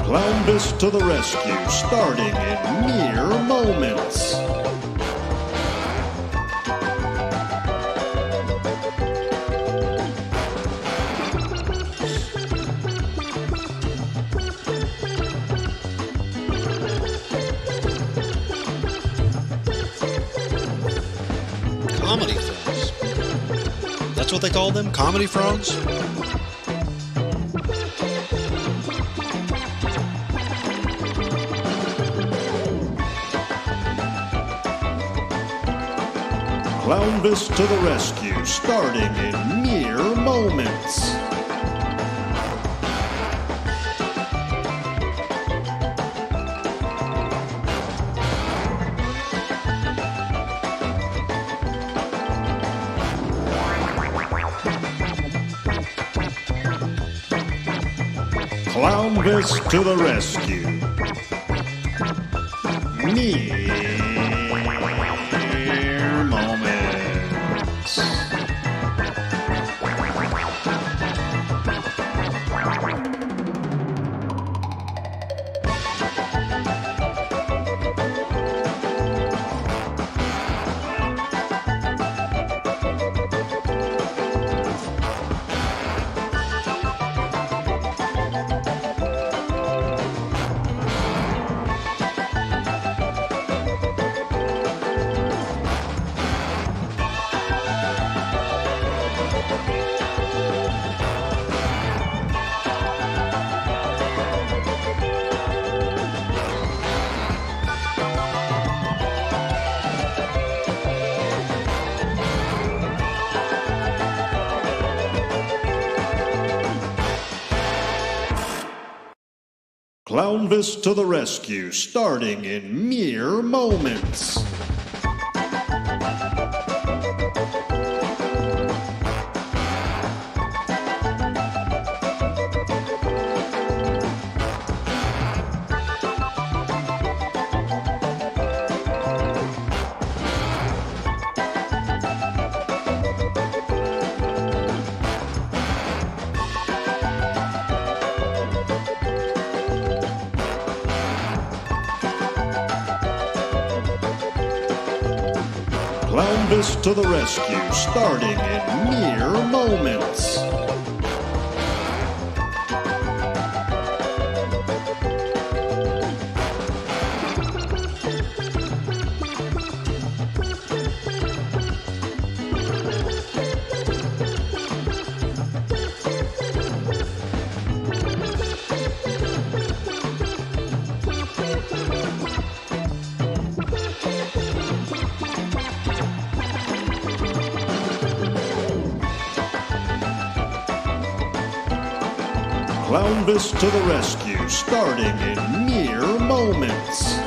Clownvis to the rescue, starting in mere moments. Comedy frogs. That's what they call them? Comedy frogs? Clownvis to the rescue, starting in mere moments. Clownvis to the rescue. Mere moments. Clownvis to the rescue, starting in mere moments. Clownvis to the rescue, starting in mere moments. Clownvis to the rescue, starting in mere moments.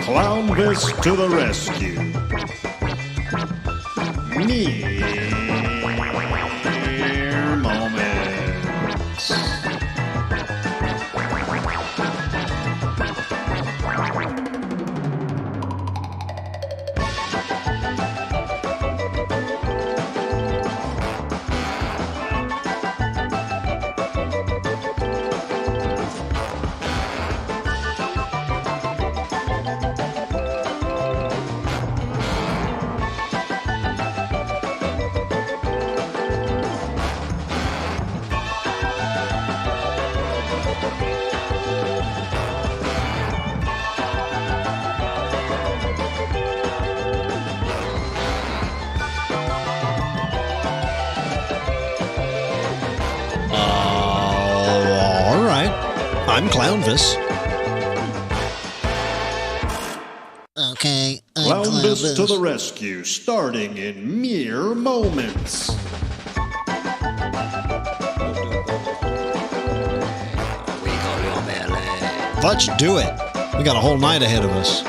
Clownvis to the rescue. Mere moments. I'm Clownvis. Okay, I'm Clownvis to the rescue, starting in mere moments. Let's do it. We got a whole night ahead of us.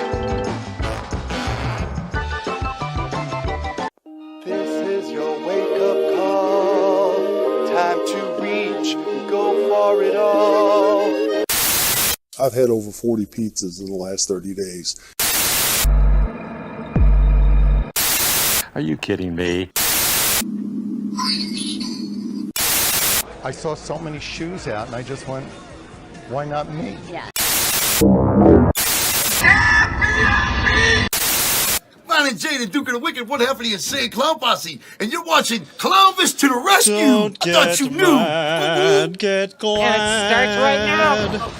This is your wake-up call. Time to reach, go for it all. I've had over 40 pizzas in the last 30 days. Are you kidding me? I saw so many shoes out and I just went, why not me? Yeah. Ron and Jay, the Duke of the Wicked, one half of the insane clown posse, and you're watching Clownvis to the rescue. Don't I thought you knew. mad, get glad. And it starts right now.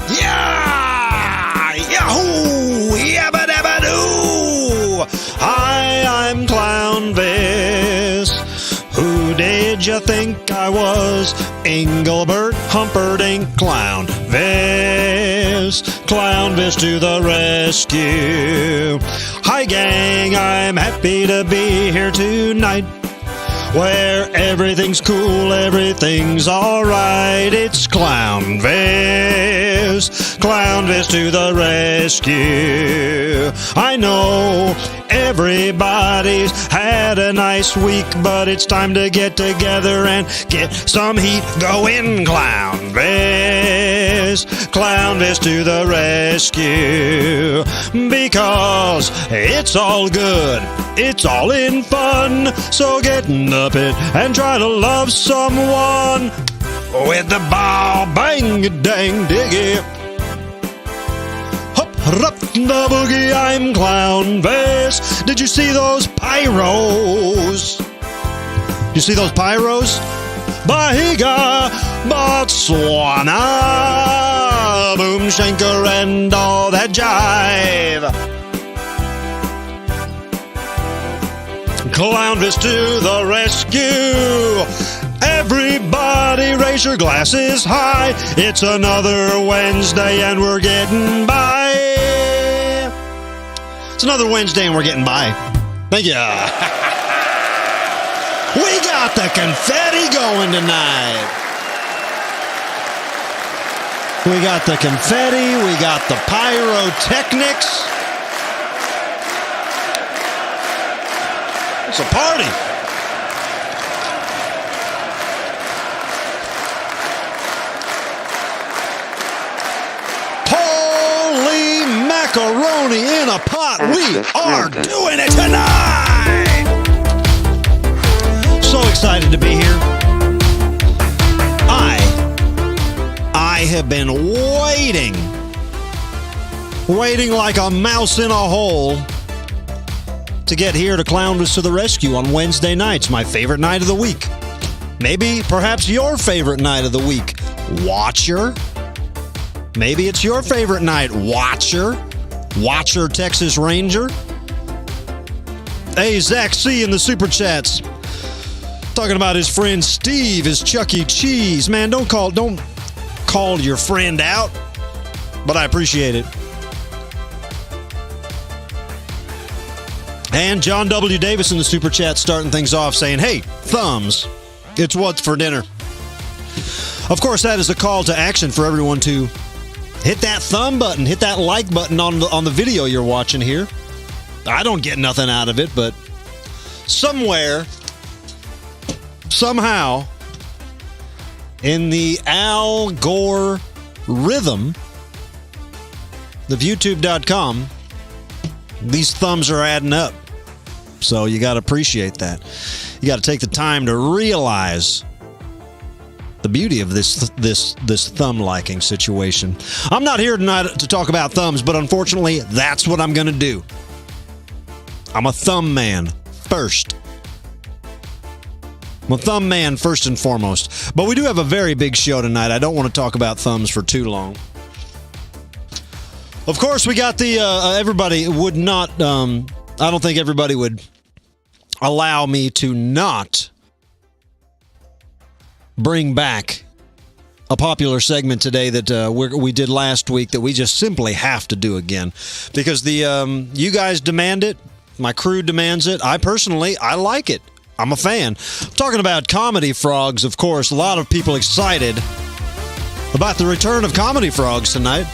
Yeah! Yahoo! Yabba dabba doo! Hi, I'm Clownvis. Who did you think I was? Engelbert Humperdinck Clownvis. Clownvis to the rescue. Hi, gang, I'm happy to be here tonight, where everything's cool, everything's alright. It's Clownvis, Clownvis to the rescue. I know everybody's had a nice week, but it's time to get together and get some heat going. Clownvis, Clownvis to the rescue. Because it's all good, it's all in fun, so get in the pit and try to love someone with the ball bang dang diggy. Hop up the boogie, I'm Clownvis. Did you see those pyros? You see those pyros? Bahiga, Botswana, boom shanker and all that jive. Clownvis to the rescue. Everybody raise your glasses high. It's another Wednesday and we're getting by. It's another Wednesday and we're getting by. Thank you. We got the confetti going tonight. We got the confetti. We got the pyrotechnics. It's a party. Holy macaroni in a pot. We are doing it tonight. So excited to be here. I have been waiting like a mouse in a hole to get here to Clownvis to the rescue on Wednesday nights, my favorite night of the week. Maybe, perhaps your favorite night of the week, Watcher. Maybe it's your favorite night, Watcher, Texas Ranger. Hey, Zach C in the Super Chats, talking about his friend Steve, his Chuck E. Cheese. Man, don't call your friend out, but I appreciate it. And John W. Davis in the Super Chat starting things off saying, hey, thumbs, it's what's for dinner. Of course, that is a call to action for everyone to hit that thumb button, hit that like button on the video you're watching here. I don't get nothing out of it, but somewhere, somehow, in the Al Gore rhythm of YouTube.com, these thumbs are adding up. So you got to appreciate that. You got to take the time to realize the beauty of this thumb liking situation. I'm not here tonight to talk about thumbs, but unfortunately, that's what I'm going to do. I'm a thumb man first. I'm a thumb man first and foremost. But we do have a very big show tonight. I don't want to talk about thumbs for too long. Of course, we got the everybody would not. I don't think everybody would allow me to not bring back a popular segment today that we did last week that we just simply have to do again because you guys demand it. My crew demands it. I like it. I'm a fan. Talking about Comedy Frogs, of course. A lot of people excited about the return of Comedy Frogs tonight.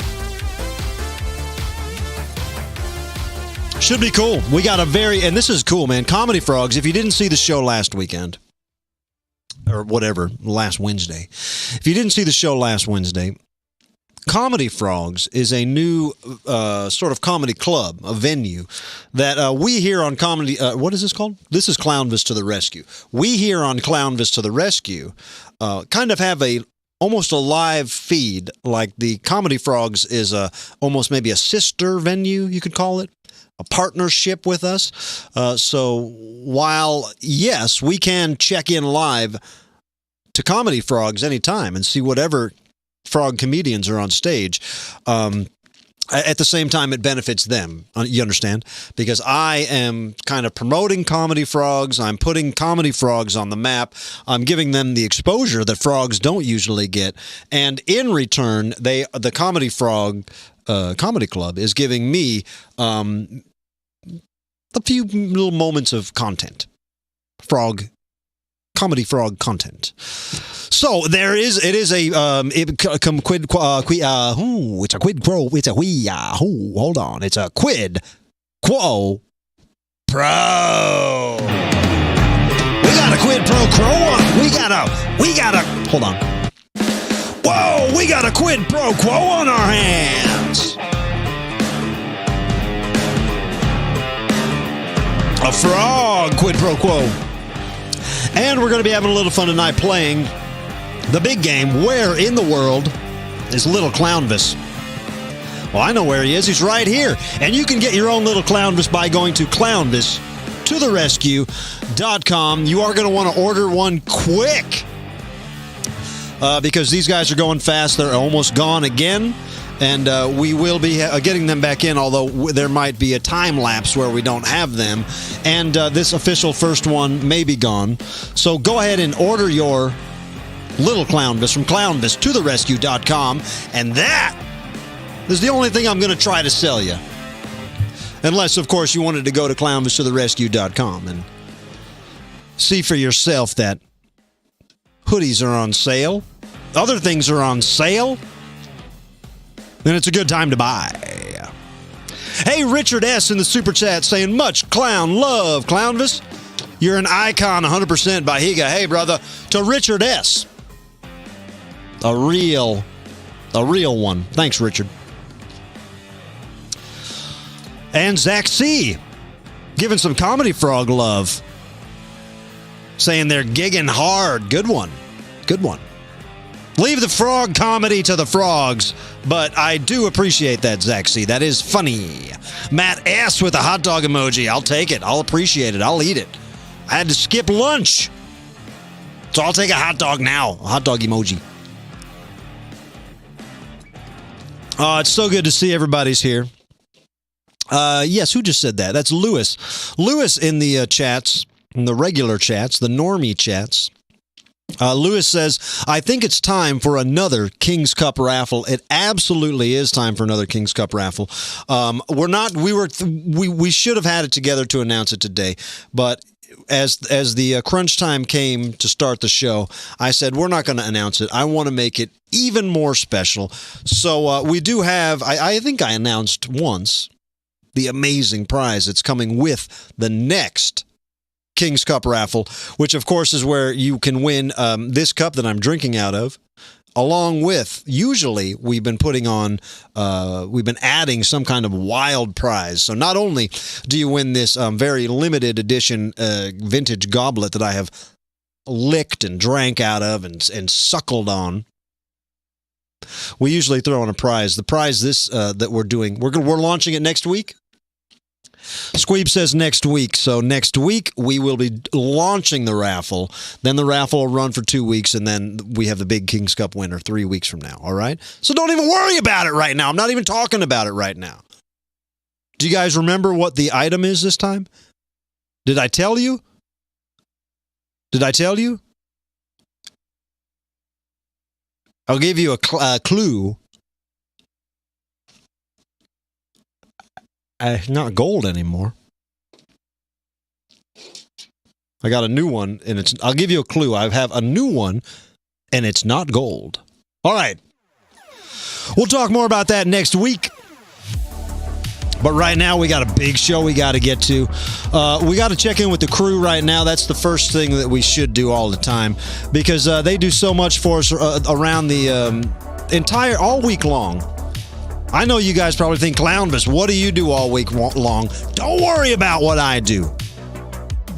Should be cool. We got and this is cool, man. Comedy Frogs, if you didn't see the show last weekend, or whatever, last Wednesday. If you didn't see the show last Wednesday, Comedy Frogs is a new sort of comedy club, a venue that we here on Comedy... what is this called? This is Clownvis to the Rescue. We here on Clownvis to the Rescue kind of have almost a live feed, like the Comedy Frogs is almost maybe a sister venue, you could call it. A partnership with us. So while, yes, we can check in live to Comedy Frogs anytime and see whatever frog comedians are on stage, at the same time, it benefits them. You understand? Because I am kind of promoting Comedy Frogs. I'm putting Comedy Frogs on the map. I'm giving them the exposure that frogs don't usually get. And in return, the Comedy Frog Comedy Club is giving me a few little moments of content. Comedy frog content. So it's a quid pro, hold on, it's a quid quo pro. We got a quid pro quo, hold on. Whoa, we got a quid pro quo on our hands. A frog quid pro quo. And we're going to be having a little fun tonight playing the big game. Where in the world is little Clownvis? Well, I know where he is. He's right here. And you can get your own little Clownvis by going to CLOWNVISTOTHERESCUE.com. You are going to want to order one quick because these guys are going fast. They're almost gone again. And we will be getting them back in, although there might be a time lapse where we don't have them. And this official first one may be gone. So go ahead and order your little Clownvis from CLOWNVISTOTHERESCUE.com. And that is the only thing I'm going to try to sell you. Unless, of course, you wanted to go to CLOWNVISTOTHERESCUE.com and see for yourself that hoodies are on sale. Other things are on sale. Then it's a good time to buy. Hey, Richard S. in the Super Chat saying, much clown love, Clownvis. You're an icon 100% by Higa. Hey, brother, to Richard S. A real one. Thanks, Richard. And Zach C. giving some Comedy Frog love. Saying they're gigging hard. Good one. Good one. Leave the frog comedy to the frogs, but I do appreciate that, Zach C. That is funny. Matt S. with a hot dog emoji. I'll take it. I'll appreciate it. I'll eat it. I had to skip lunch, so I'll take a hot dog now. A hot dog emoji. It's so good to see everybody's here. Yes, who just said that? That's Lewis. Lewis in the chats, in the regular chats, the normie chats. Lewis says, I think it's time for another King's Cup raffle. It absolutely is time for another King's Cup raffle. We should have had it together to announce it today, but as the crunch time came to start the show, I said, we're not going to announce it. I want to make it even more special. So we do have, I think I announced once, the amazing prize that's coming with the next King's Cup raffle, which of course is where you can win this cup that I'm drinking out of, along with, usually we've been putting on, we've been adding some kind of wild prize. So not only do you win this very limited edition vintage goblet that I have licked and drank out of and suckled on, we usually throw in a prize. The prize that we're doing, we're launching it next week. Squeeb says next week. So next week we will be launching the raffle. Then the raffle will run for 2 weeks, and then we have the big King's Cup winner 3 weeks from now. All right? So don't even worry about it right now. I'm not even talking about it right now. Do you guys remember what the item is this time? Did I tell you? Did I tell you? I'll give you a clue. Not gold anymore. I got a new one, and I'll give you a clue. I have a new one, and it's not gold. All right. We'll talk more about that next week. But right now, we got a big show we got to get to. We got to check in with the crew right now. That's the first thing that we should do all the time, because they do so much for us around the all week long. I know you guys probably think, Clownvis, what do you do all week long? Don't worry about what I do.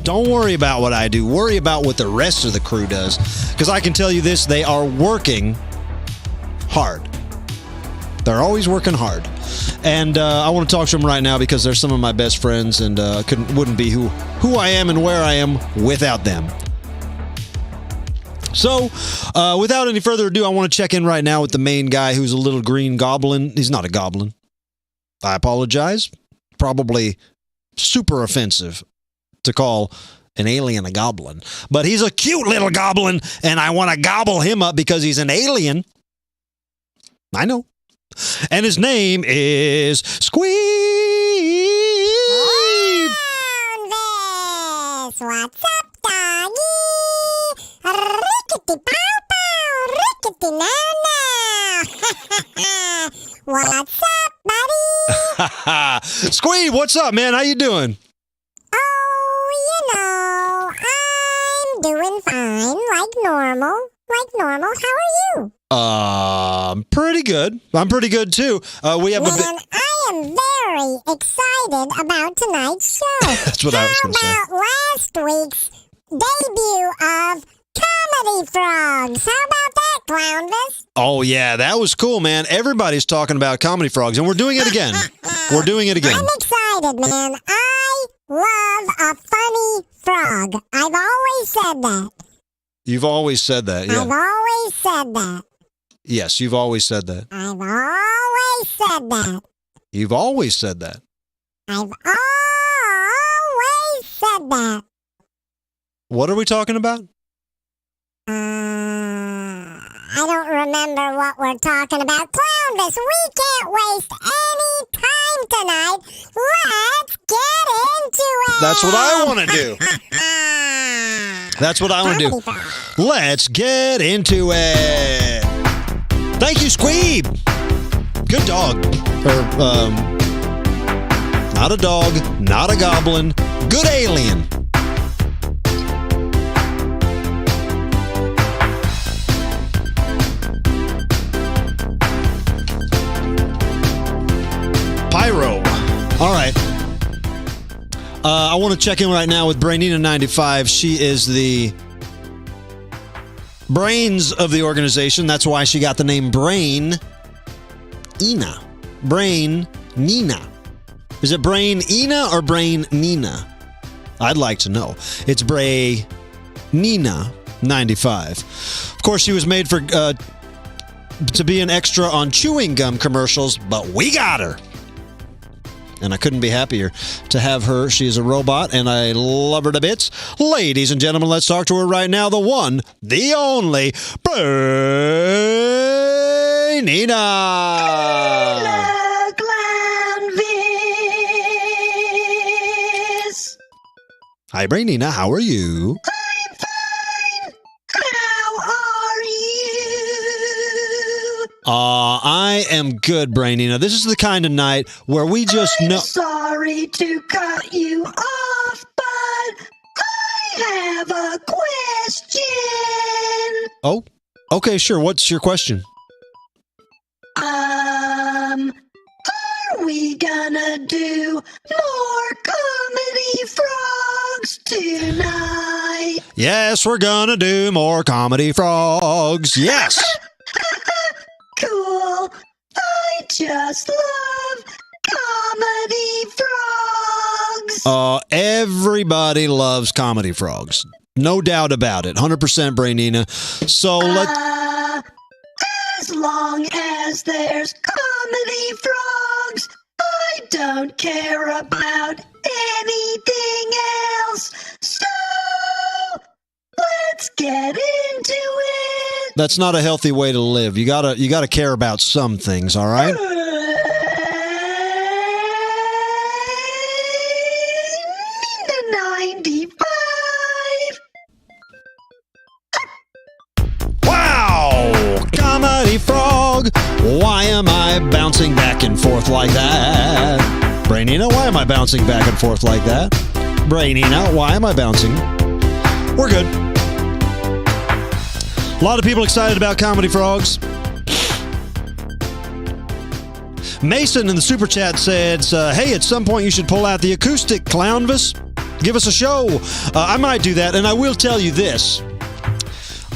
Don't worry about what I do. Worry about what the rest of the crew does. Because I can tell you this, they are working hard. They're always working hard. And I want to talk to them right now because they're some of my best friends, and wouldn't be who I am and where I am without them. So, without any further ado, I want to check in right now with the main guy who's a little green goblin. He's not a goblin. I apologize. Probably super offensive to call an alien a goblin. But he's a cute little goblin, and I want to gobble him up because he's an alien. I know. And his name is Squeeb. Clownvis, what's up, doggy? Rickety pow pow, rickety now now. What's up, buddy? Squeeb, what's up, man? How you doing? Oh, I'm doing fine, like normal. How are you? Pretty good. I'm pretty good too. We have Man, I am very excited about tonight's show. That's what I was going to say. How about last week's debut of Comedy Frogs? How about that, Clownvis? Oh, yeah, that was cool, man. Everybody's talking about Comedy Frogs, and we're doing it again. We're doing it again. I'm excited, man. I love a funny frog. I've always said that. You've always said that, yeah. I've always said that. Yes, you've always said that. I've always said that. You've always said that. I've always said that. What are we talking about? I don't remember what we're talking about. Clownvis, we can't waste any time tonight. Let's get into it. That's what I want to do. That's what I want to do. Let's get into it. Thank you, Squeeb. Good dog. Not a dog, not a goblin. Good alien. Pyro. All right. I want to check in right now with Brainina95. She is the brains of the organization. That's why she got the name Brain Ina. Brain Nina. Is it Brain Ina or Brain Nina? I'd like to know. It's Bray Nina 95. Of course, she was made for to be an extra on chewing gum commercials, but we got her. And I couldn't be happier to have her. She is a robot, and I love her to bits. Ladies and gentlemen, let's talk to her right now. The one, the only, Brainina. Hello, Clownvis. Hi, Brainina. How are you? I'm fine. How are you? I am good, Brainina. This is the kind of night where we just know. Sorry to cut you off, but I have a question. Oh, Okay, sure. What's your question? Are we gonna do more comedy frogs tonight? Yes, we're gonna do more comedy frogs. Yes. Cool. I just love comedy frogs. Everybody loves comedy frogs. No doubt about it. 100% Brainina. So As long as there's comedy frogs, I don't care about anything else. So let's get into it. that's not a healthy way to live. You gotta care about some things, all right? 95. Wow! Comedy frog! Why am I bouncing back and forth like that? Brainina, why am I bouncing back and forth like that? Brainina, why am I bouncing? We're good. A lot of people excited about comedy frogs. Mason in the super chat said, hey, at some point you should pull out the acoustic Clownvis. Give us a show. I might do that, and I will tell you this.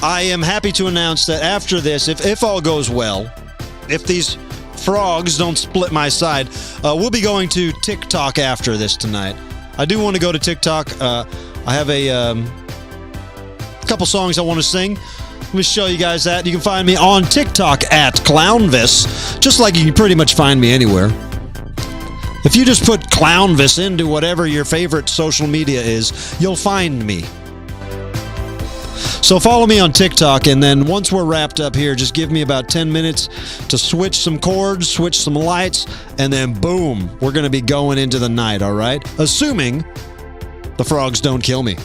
I am happy to announce that after this, if all goes well, if these frogs don't split my side, we'll be going to TikTok after this tonight. I do want to go to TikTok. I have a couple songs I want to sing. Let me show you guys that. You can find me on TikTok at Clownvis, just like you can pretty much find me anywhere. If you just put Clownvis into whatever your favorite social media is, you'll find me. So follow me on TikTok, and then once we're wrapped up here, just give me about 10 minutes to switch some chords, switch some lights, and then boom, we're going to be going into the night, all right? Assuming the frogs don't kill me.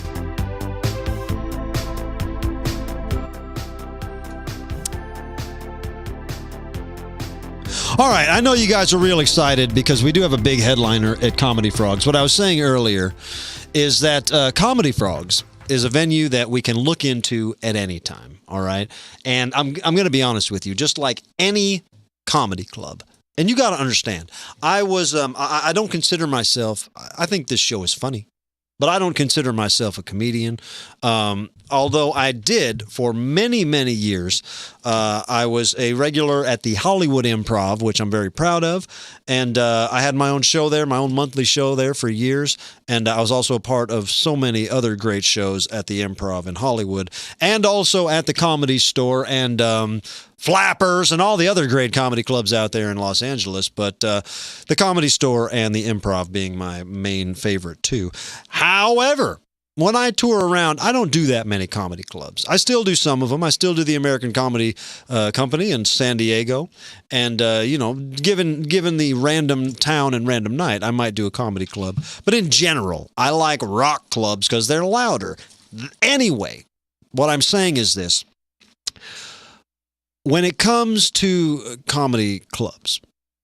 All right, I know you guys are real excited because we do have a big headliner at Comedy Frogs. What I was saying earlier is that Comedy Frogs is a venue that we can look into at any time, all right? And I'm going to be honest with you, just like any comedy club, and you got to understand, I don't consider myself, I think this show is funny, but I don't consider myself a comedian. Although I did for many, many years. I was a regular at the Hollywood Improv, which I'm very proud of. And I had my own show there, my own monthly show there for years. And I was also a part of so many other great shows at the Improv in Hollywood. And also at the Comedy Store and Flappers and all the other great comedy clubs out there in Los Angeles. But the Comedy Store and the Improv being my main favorite too. However, when I tour around, I don't do that many comedy clubs. I still do some of them. I still do the American Comedy Company in San Diego. And, given the random town and random night, I might do a comedy club. But in general, I like rock clubs because they're louder. Anyway, what I'm saying is this. When it comes to comedy clubs,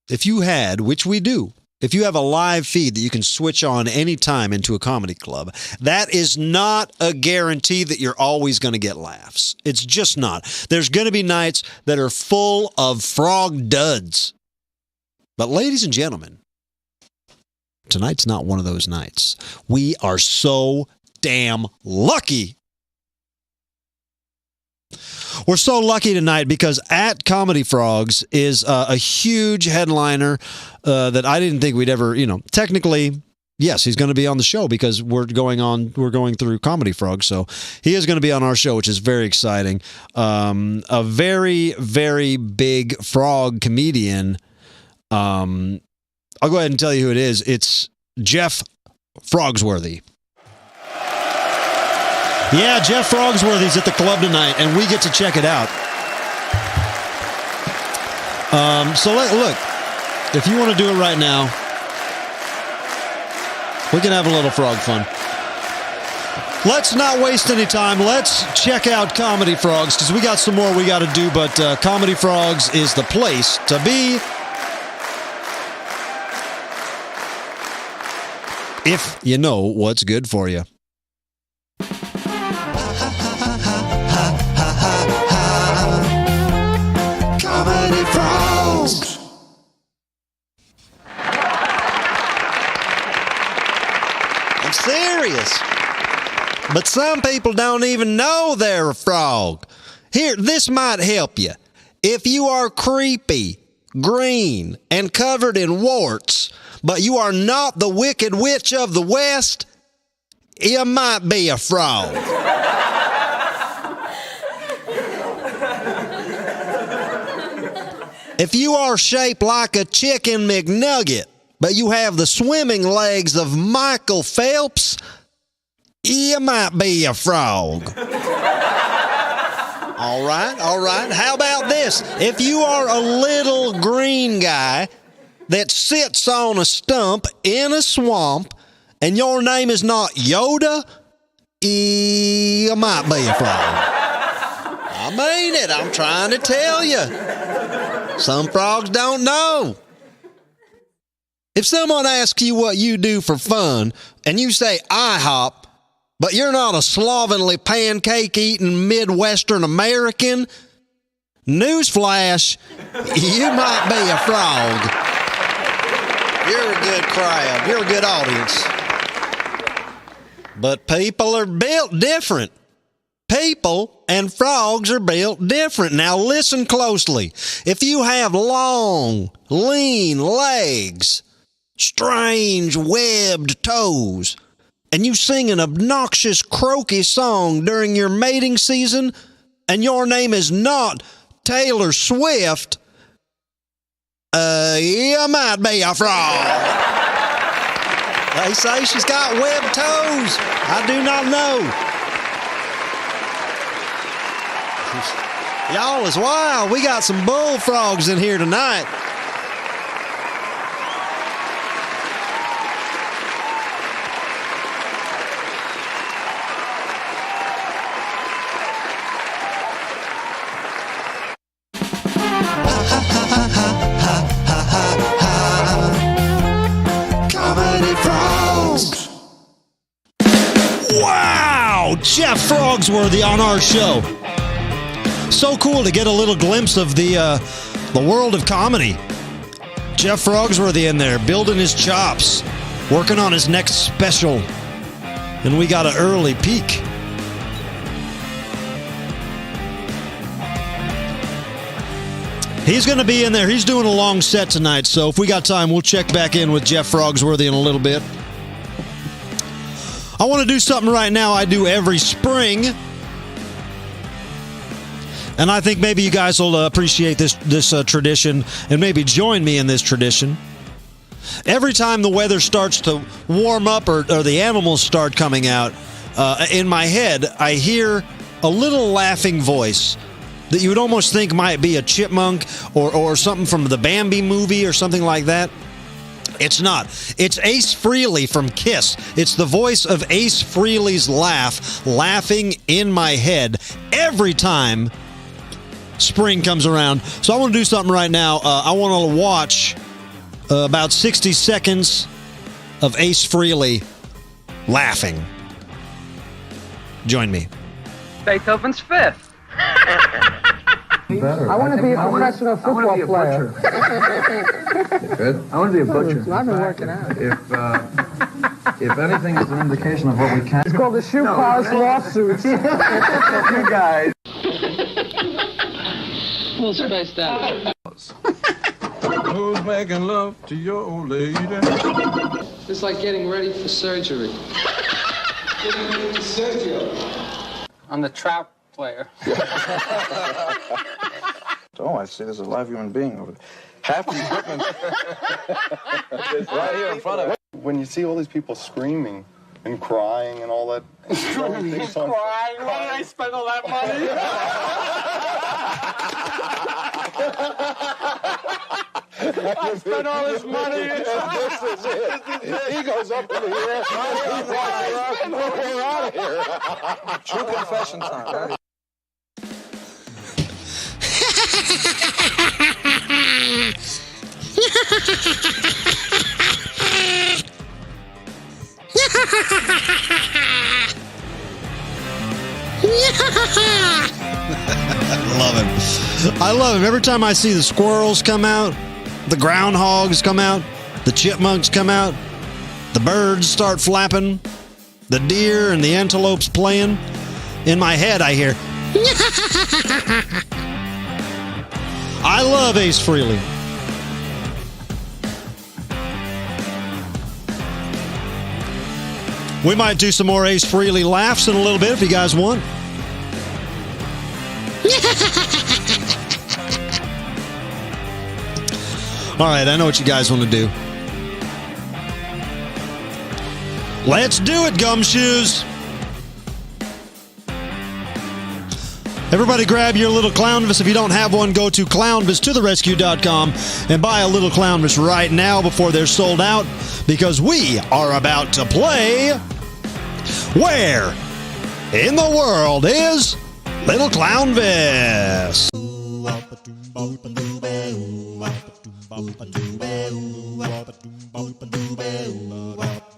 if you had, which we do, if you have a live feed that you can switch on anytime into a comedy club, that is not a guarantee that you're always going to get laughs. It's just not. There's going to be nights that are full of frog duds. But ladies and gentlemen, tonight's not one of those nights. We are so damn lucky. We're so lucky tonight because at Comedy Frogs is a huge headliner that I didn't think we'd ever, technically, yes, he's going to be on the show because we're going through Comedy Frogs. So he is going to be on our show, which is very exciting. A very, very big frog comedian. I'll go ahead and tell you who it is. It's Jeff Frogsworthy. Yeah, Jeff Frogsworthy's at the club tonight, and we get to check it out. Look, if you want to do it right now, we can have a little frog fun. Let's not waste any time. Let's check out Comedy Frogs, because we got some more we got to do, but Comedy Frogs is the place to be. If you know what's good for you. But some people don't even know they're a frog. Here, this might help you. If you are creepy, green, and covered in warts, but you are not the Wicked Witch of the West, you might be a frog. If you are shaped like a chicken McNugget, but you have the swimming legs of Michael Phelps, you might be a frog. All right. How about this? If you are a little green guy that sits on a stump in a swamp and your name is not Yoda, you might be a frog. I mean it. I'm trying to tell you. Some frogs don't know. If someone asks you what you do for fun and you say IHOP, but you're not a slovenly pancake-eating Midwestern American, newsflash, you might be a frog. You're a good crowd. You're a good audience. But people are built different. People and frogs are built different. Now listen closely. If you have long, lean legs, strange webbed toes, and you sing an obnoxious croaky song during your mating season, and your name is not Taylor Swift, you might be a frog. They say she's got webbed toes. I do not know. Y'all is wild. We got some bullfrogs in here tonight. Comedy frogs. Wow, Jeff Frogsworthy on our show. So cool to get a little glimpse of the world of comedy. Jeff Frogsworthy in there, building his chops, working on his next special, and we got an early peek. He's going to be in there. He's doing a long set tonight, so if we got time, we'll check back in with Jeff Frogsworthy in a little bit. I want to do something right now I do every spring, and I think maybe you guys will appreciate this tradition and maybe join me in this tradition. Every time the weather starts to warm up or the animals start coming out, in my head, I hear a little laughing voice that you would almost think might be a chipmunk or something from the Bambi movie or something like that. It's not. It's Ace Frehley from Kiss. It's the voice of Ace Frehley's laugh, laughing in my head every time spring comes around. So I want to do something right now. I want to watch about 60 seconds of Ace Frehley laughing. Join me. Beethoven's Fifth. I want to be a professional football player. Good. I want to be a butcher. I've been working out. If anything is an indication of what we can. It's called the shoe polish lawsuits. You guys. A little spaced out. Who's making love to your old lady? It's like getting ready for surgery. Getting ready for surgery. I'm the trout player. Oh, I see. There's a live human being over there. Half the equipment is right here in front of it. When you see all these people screaming and crying and all that. Crying? Why did I spend all that money? I spent all this money. This is it. He goes up in the air. We're out of here. True confession time. I love him. Every time I see the squirrels come out, the groundhogs come out, the chipmunks come out, the birds start flapping. the deer and the antelopes playing. In my head, I hear, I love Ace Frehley. We might do some more Ace Frehley laughs in a little bit if you guys want. All right, I know what you guys want to do. Let's do it, Gumshoes. Everybody grab your little Clownvis. If you don't have one, go to CLOWNVISTOTHERESCUE.com and buy a little Clownvis right now before they're sold out, because we are about to play Where in the World is Little Clownvis?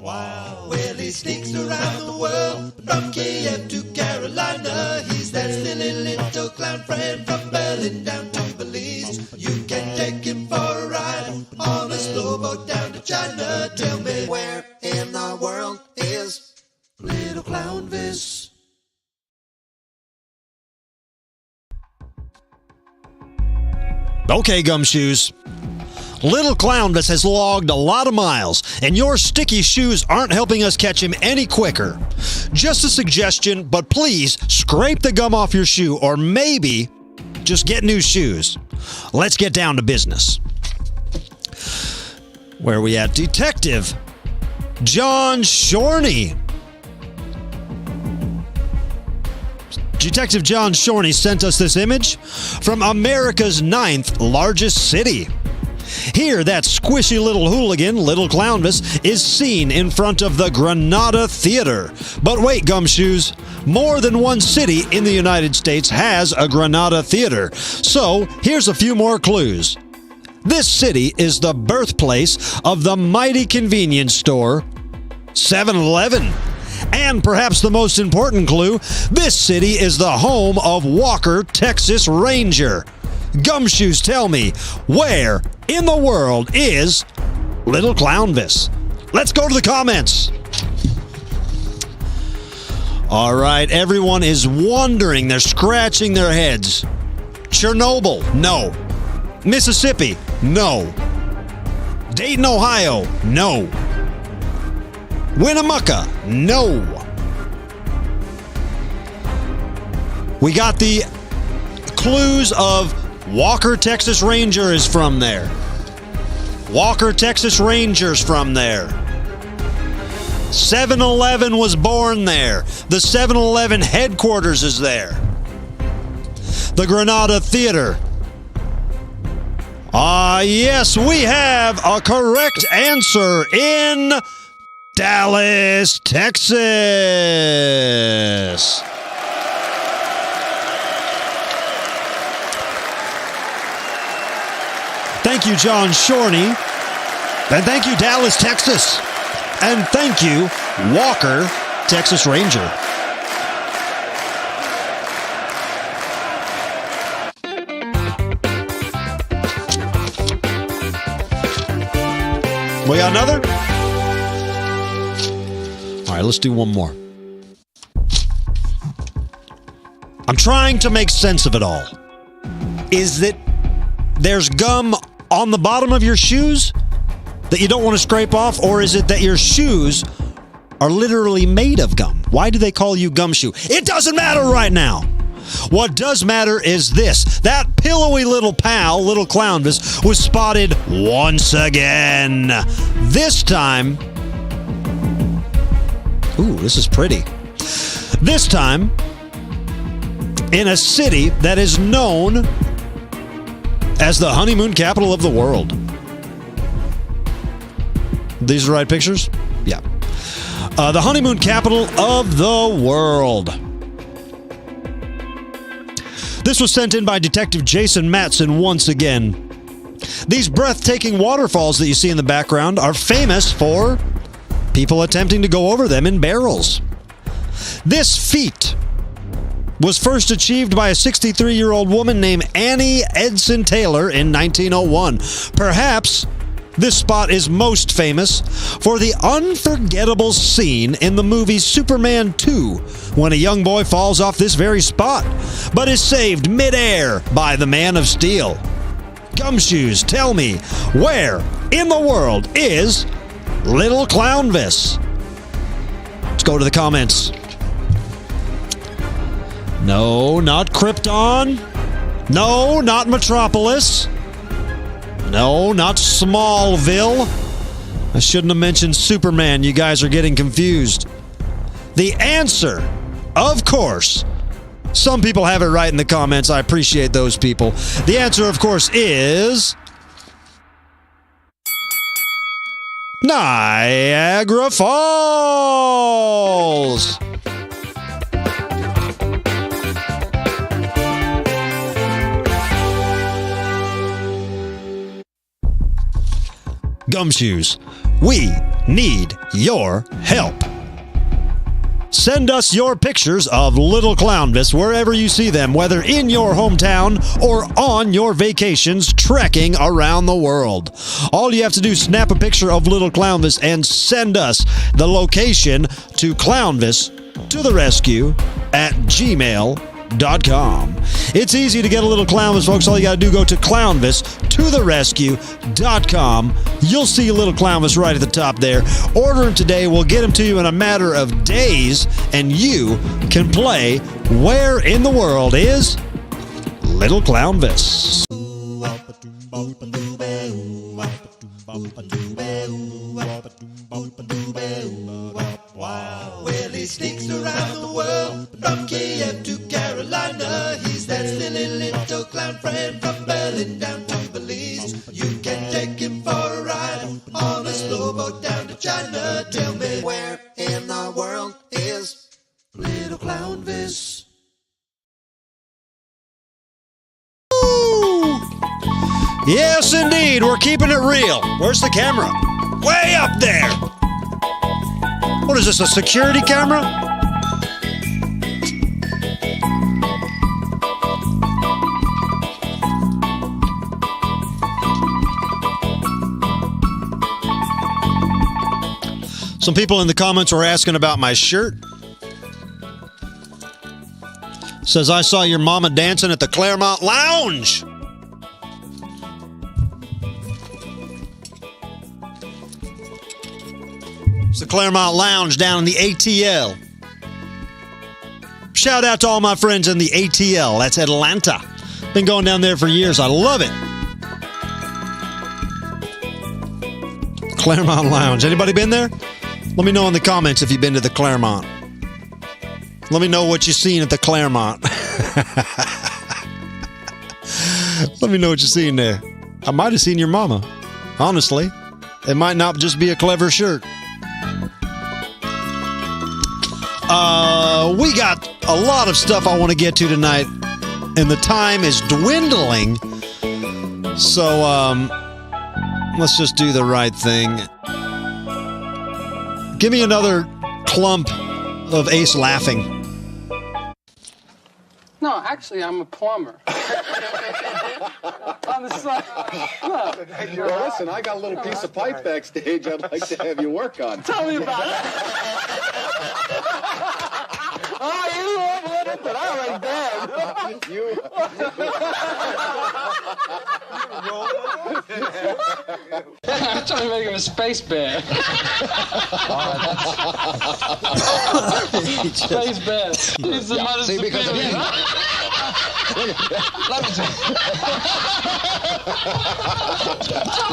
Well, he sneaks around the world from Kiev to Carolina. He's that silly little clown friend from Berlin down to Belize. You can take him for a ride on a slow boat down to China. Tell me, where in the world is Little Clownvis? Okay, Gumshoes. Little Clownvis has logged a lot of miles, and your sticky shoes aren't helping us catch him any quicker. Just a suggestion, but please scrape the gum off your shoe, or maybe just get new shoes. Let's get down to business. Where are we at? Detective John Shorney. Detective John Shorney sent us this image from America's 9th largest city. Here, that squishy little hooligan, Little Clownvis, is seen in front of the Granada Theater. But wait, Gumshoes, more than one city in the United States has a Granada Theater. So, here's a few more clues. This city is the birthplace of the mighty convenience store, 7-Eleven. And perhaps the most important clue, this city is the home of Walker, Texas Ranger. Gumshoes, tell me, where in the world is Little Clownvis? Let's go to the comments. All right, everyone is wondering. They're scratching their heads. Chernobyl, no. Mississippi, no. Dayton, Ohio, no. Winnemucca, no. We got the clues of Walker, Texas Ranger is from there. Walker, Texas Ranger's from there. 7-Eleven was born there. The 7-Eleven headquarters is there. The Granada Theater. Yes, we have a correct answer in Dallas, Texas. Thank you, John Shorney. And thank you, Dallas, Texas. And thank you, Walker, Texas Ranger. We got another? All right, let's do one more. I'm trying to make sense of it all. Is that there's gum on the bottom of your shoes that you don't want to scrape off, or is it that your shoes are literally made of gum? Why do they call you Gumshoe? It doesn't matter right now. What does matter is this. That pillowy little pal, Little Clownvis, was spotted once again. This time... Ooh, this is pretty. This time, in a city that is known as the honeymoon capital of the world. These are the right pictures? Yeah. The honeymoon capital of the world. This was sent in by Detective Jason Matson once again. These breathtaking waterfalls that you see in the background are famous for people attempting to go over them in barrels. This feat was first achieved by a 63-year-old woman named Annie Edson Taylor in 1901. Perhaps This spot is most famous for the unforgettable scene in the movie Superman 2 when a young boy falls off this very spot, but is saved midair by the Man of Steel. Gumshoes, tell me, where in the world is Little Clownvis? Let's go to the comments. No, not Krypton. No, not Metropolis. No, not Smallville. I shouldn't have mentioned Superman. You guys are getting confused. The answer, of course, some people have it right in the comments. I appreciate those people. The answer, of course, is Niagara Falls. Gumshoes, we need your help. Send us your pictures of Little Clownvis wherever you see them, whether in your hometown or on your vacations trekking around the world. All you have to do is snap a picture of Little Clownvis and send us the location to CLOWNVISTOTHERESCUE@gmail.com. It's easy to get a Little Clownvis, folks. All you got to do, go to CLOWNVISTOTHERESCUE.com. You'll see Little Clownvis right at the top there. Order him today. We'll get him to you in a matter of days, and you can play Where in the World is Little Clownvis? Well, he sneaks around the world from Kiev to Carolina. He's that silly little clown friend from Berlin down to Belize. You can take him for a ride on a slow boat down to China. Tell me, where in the world is Little Clownvis? Yes, indeed. We're keeping it real. Where's the camera? Way up there. What is this, a security camera? Some people in the comments were asking about my shirt. Says, I saw your mama dancing at the Claremont Lounge. It's the Claremont Lounge down in the ATL. Shout out to all my friends in the ATL. That's Atlanta. Been going down there for years. I love it. Claremont Lounge. Anybody been there? Let me know in the comments if you've been to the Claremont. Let me know what you've seen at the Claremont. Let me know what you've seen there. I might have seen your mama. Honestly. It might not just be a clever shirt. We got a lot of stuff I want to get to tonight, and the time is dwindling. So, let's just do the right thing. Give me another clump of Ace laughing. No, actually, I'm a plumber. On the side. Look. Well, listen, I got a little piece of pipe backstage I'd like to have you work on. Tell me about it. Oh, you love it, but I like that. I'm trying to make him a space bear. Space bear. He's the mother superior. Let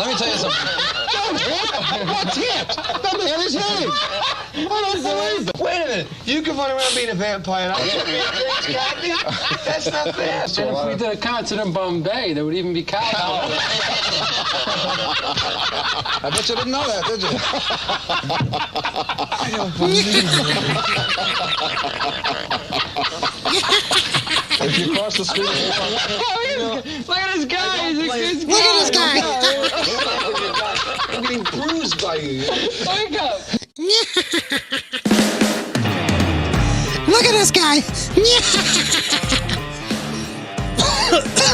me tell you something. What's it? What the hell is him? I don't believe it. Wait a minute. You can run around being a vampire. I can't be a Kathy. That's not fair. And if we did a concert in Bombay, there would even be cows. I bet you didn't know that, did you? I don't believe it. If you cross the street, look at this guy. Look at this guy. I'm getting bruised by you. Wake up. Look at this guy.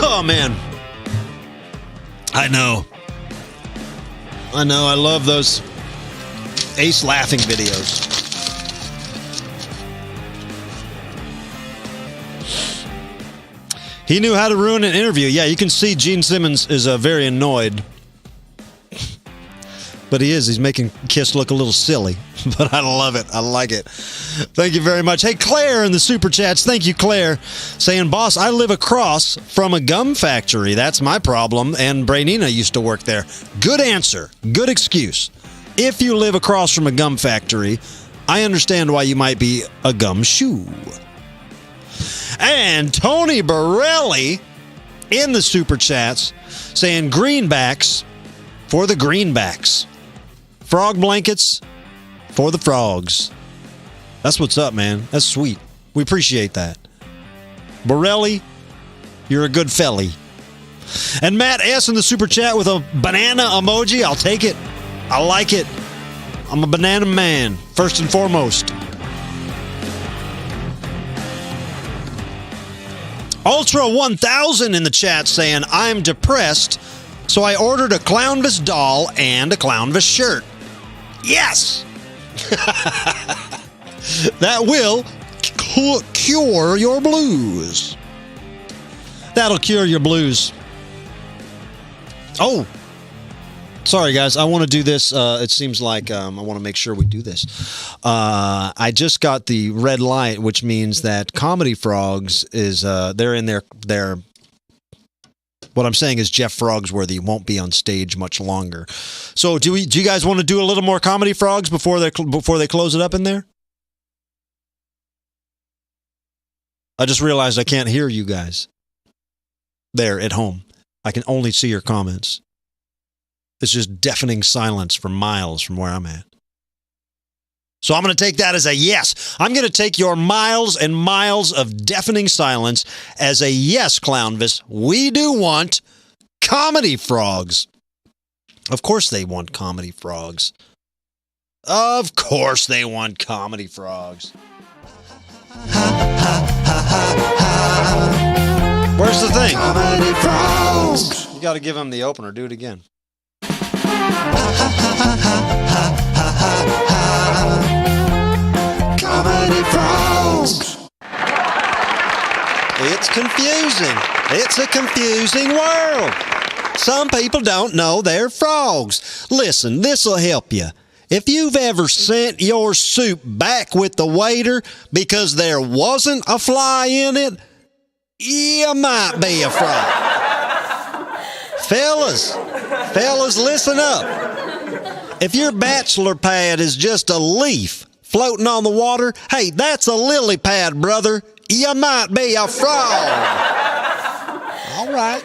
Oh, man. I know. I know. I love those Ace laughing videos. He knew how to ruin an interview. Yeah, you can see Gene Simmons is very annoyed. But he is. He's making Kiss look a little silly. But I love it. I like it. Thank you very much. Hey, Claire in the Super Chats. Thank you, Claire. Saying, boss, I live across from a gum factory. That's my problem. And Brainina used to work there. Good answer. Good excuse. If you live across from a gum factory, I understand why you might be a gum shoe. And Tony Borelli in the Super Chats saying greenbacks for the greenbacks. Frog blankets for the frogs. That's what's up, man. That's sweet. We appreciate that. Borelli, you're a good felly. And Matt S. in the Super Chat with a banana emoji. I'll take it. I like it. I'm a banana man, first and foremost. Ultra 1000 in the chat saying, I'm depressed, so I ordered a Clownvis doll and a Clownvis shirt. Yes! That will cure your blues. That'll cure your blues. Oh! Sorry, guys. I want to do this. It seems like I want to make sure we do this. I just got the red light, which means that Comedy Frogs is they're in their. What I'm saying is Jeff Frogsworthy won't be on stage much longer. So do you guys want to do a little more Comedy Frogs before they close it up in there? I just realized I can't hear you guys there at home. I can only see your comments. It's just deafening silence for miles from where I'm at. So I'm going to take that as a yes. I'm going to take your miles and miles of deafening silence as a yes, Clownvis. We do want Comedy Frogs. Of course they want Comedy Frogs. Of course they want Comedy Frogs. Where's the thing? Comedy Frogs. You got to give him the opener. Do it again. Comedy Frogs. It's confusing. It's a confusing world. Some people don't know they're frogs. Listen, this'll help you. If you've ever sent your soup back with the waiter because there wasn't a fly in it, you might be a frog. Fellas, listen up. If your bachelor pad is just a leaf floating on the water, hey, that's a lily pad, brother. You might be a frog. All right.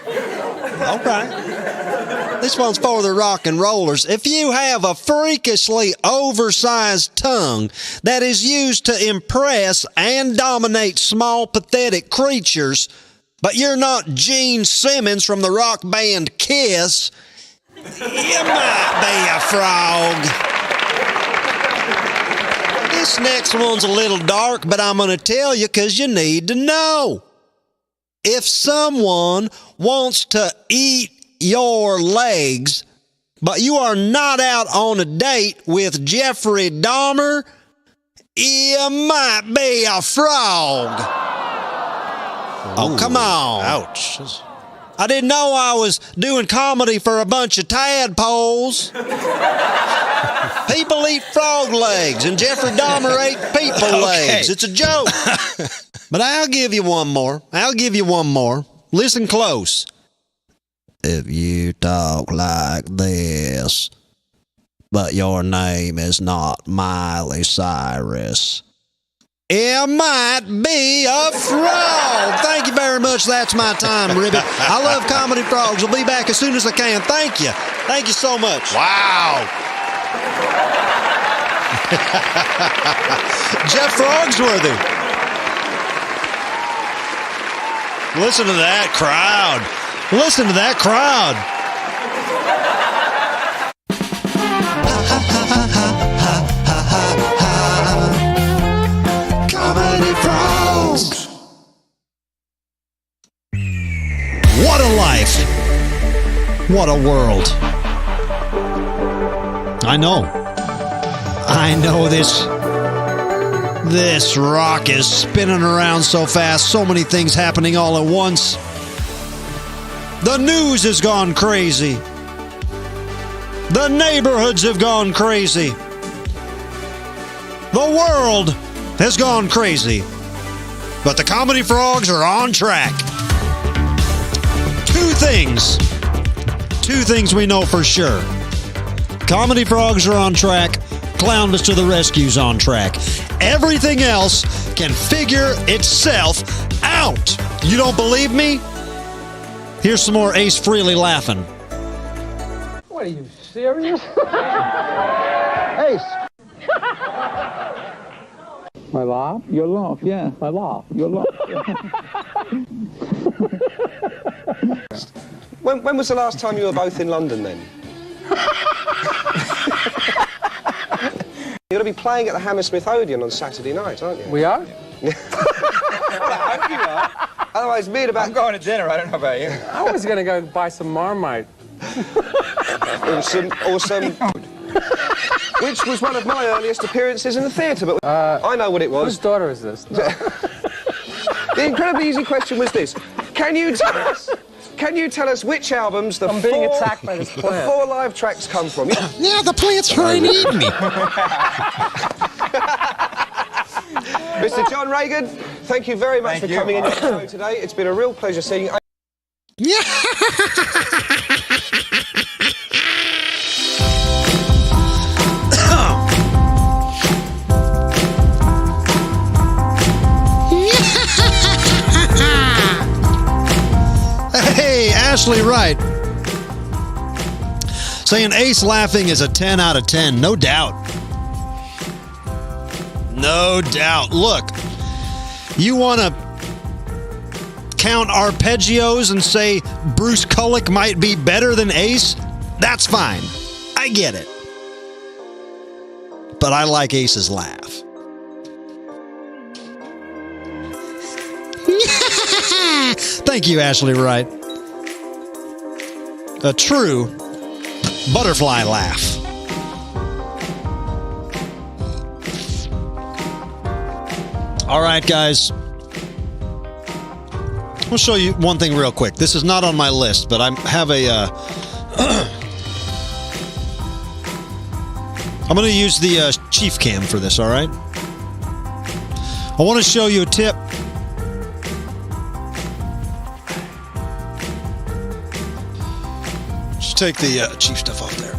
This one's for the rock and rollers. If you have a freakishly oversized tongue that is used to impress and dominate small, pathetic creatures, but you're not Gene Simmons from the rock band Kiss, you might be a frog. This next one's a little dark, but I'm going to tell you because you need to know. If someone wants to eat your legs, but you are not out on a date with Jeffrey Dahmer, you might be a frog. Oh, come on. Ouch. I didn't know I was doing comedy for a bunch of tadpoles. People eat frog legs, and Jeffrey Dahmer ate people legs. It's a joke. But I'll give you one more. Listen close. If you talk like this, but your name is not Miley Cyrus, it might be a frog. Thank you very much. That's my time, Ribbit. I love Comedy Frogs. I'll be back as soon as I can. Thank you. Thank you so much. Wow. Jeff Frogsworthy. Listen to that crowd. Listen to that crowd. Comedy Frogs. What a life. What a world. I know. I know this rock is spinning around so fast. So many things happening all at once. The news has gone crazy. The neighborhoods have gone crazy. The world has gone crazy. But the Comedy Frogs are on track. Two things we know for sure. Comedy Frogs are on track. Clownvis to the Rescue's on track. Everything else can figure itself out. You don't believe me? Here's some more Ace Frehley laughing. What are you, serious? Ace. My laugh? Your laugh, yeah. My laugh. Your laugh. When was the last time you were both in London then? You're going to be playing at the Hammersmith Odeon on Saturday night, aren't you? We are? Well, I hope you are. Otherwise, me and about... I'm going to dinner, I don't know about you. I was going to go buy some Marmite. Awesome. Which was one of my earliest appearances in the theatre, but I know what it was. Whose daughter is this? No. The incredibly easy question was this. Can you tell us which albums the I'm being attacked by this plant. the 4 live tracks come from? Yeah, the plant's trying to eat me. Mr. John Reagan, thank you very much for coming in your show today. It's been a real pleasure seeing you. Yeah. Hey, Ashley Wright. Saying Ace laughing is a 10 out of 10. No doubt. No doubt. Look, you want to count arpeggios and say Bruce Kulick might be better than Ace? That's fine. I get it. But I like Ace's laugh. Thank you, Ashley Wright. A true butterfly laugh. All right, guys. I'll show you one thing real quick. This is not on my list, but I have a... I'm going to use the Chief Cam for this, all right? I want to show you a tip. Just take the Chief stuff off there.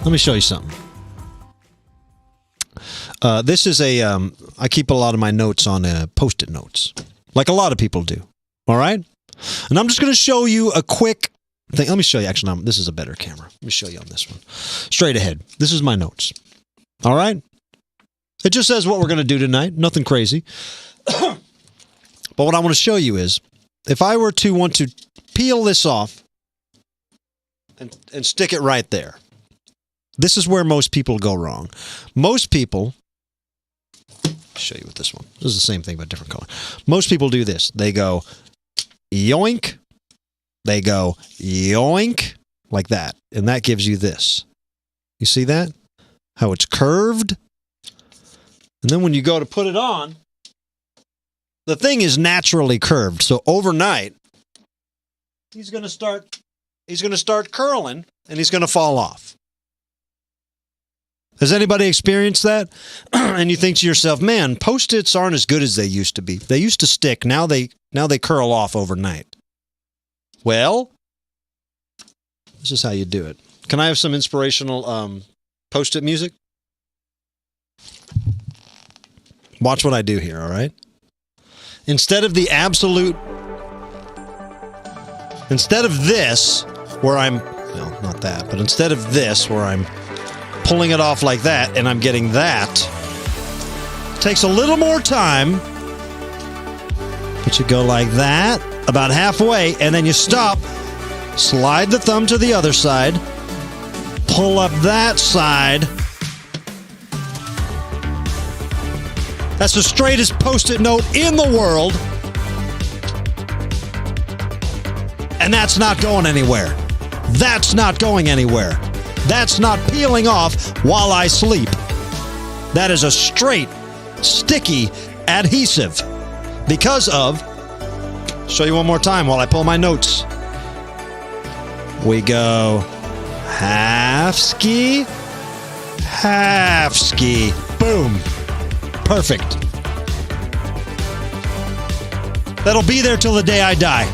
Let me show you something. This is a, I keep a lot of my notes on Post-it notes, like a lot of people do, all right? And I'm just going to show you a quick thing. Let me show you, actually, no, this is a better camera. Let me show you on this one. Straight ahead. This is my notes, all right? It just says what we're going to do tonight, nothing crazy. But what I want to show you is, if I were to want to peel this off and stick it right there, this is where most people go wrong. Most people... show you with this one. This is the same thing but different color. Most people do this. They go yoink. They go yoink like that. And that gives you this. You see that? How it's curved. And then when you go to put it on, the thing is naturally curved. So overnight, he's going to start curling and he's going to fall off. Has anybody experienced that? And you think to yourself, man, Post-its aren't as good as they used to be. They used to stick. Now they curl off overnight. Well, this is how you do it. Can I have some inspirational Post-it music? Watch what I do here, all right? Instead of this, where I'm, well, not that, but instead of this, where I'm pulling it off like that, and I'm getting that. Takes a little more time, but you go like that, about halfway, and then you stop, slide the thumb to the other side, pull up that side. That's the straightest Post-it note in the world, and that's not going anywhere. That's not going anywhere. That's not peeling off while I sleep. That is a straight, sticky adhesive because of, show you one more time while I pull my notes. We go half ski, boom, perfect. That'll be there till the day I die.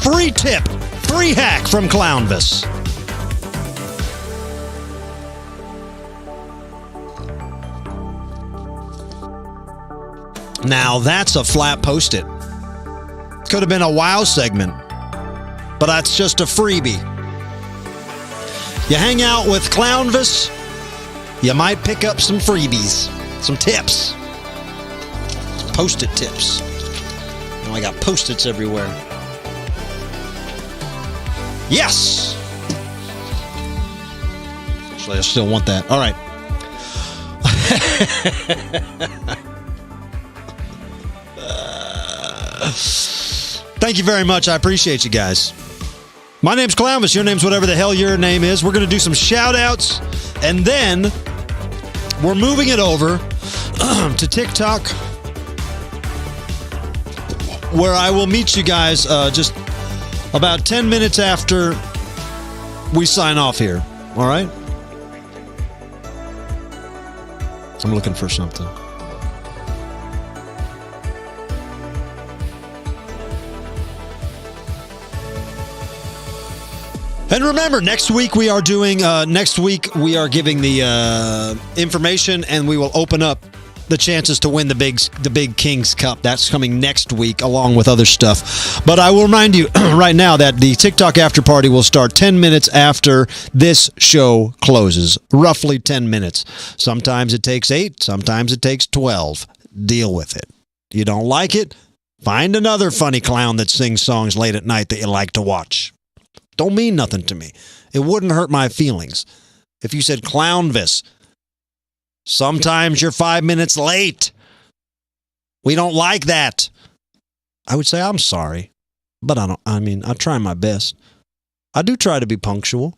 Free tip, free hack from Clownvis. Now that's a flat post-it. Could have been a wow segment, but that's just a freebie. You hang out with Clownvis, you might pick up some freebies, some tips. Post-it tips. Now I got post-its everywhere. Yes! Actually, I still want that. All right. Thank you very much. I appreciate you guys. My name's Clownvis. Your name's whatever the hell your name is. We're going to do some shout-outs, and then we're moving it over to TikTok, where I will meet you guys just about 10 minutes after we sign off here. All right? I'm looking for something. And remember, next week we are giving the information, and we will open up the chances to win the big King's Cup. That's coming next week, along with other stuff. But I will remind you right now that the TikTok after party will start 10 minutes after this show closes. Roughly 10 minutes. Sometimes it takes 8, sometimes it takes 12. Deal with it. You don't like it? Find another funny clown that sings songs late at night that you like to watch. Don't mean nothing to me. It wouldn't hurt my feelings if you said, Clownvis, sometimes you're 5 minutes late. We don't like that. I would say, I'm sorry, but I try my best. I do try to be punctual.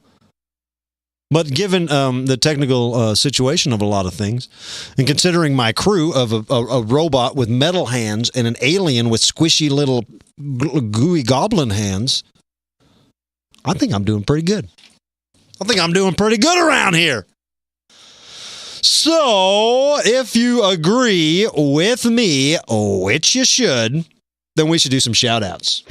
But given the technical situation of a lot of things, and considering my crew of a robot with metal hands and an alien with squishy little gooey goblin hands, I think I'm doing pretty good. I think I'm doing pretty good around here. So, if you agree with me, which you should, then we should do some shout-outs.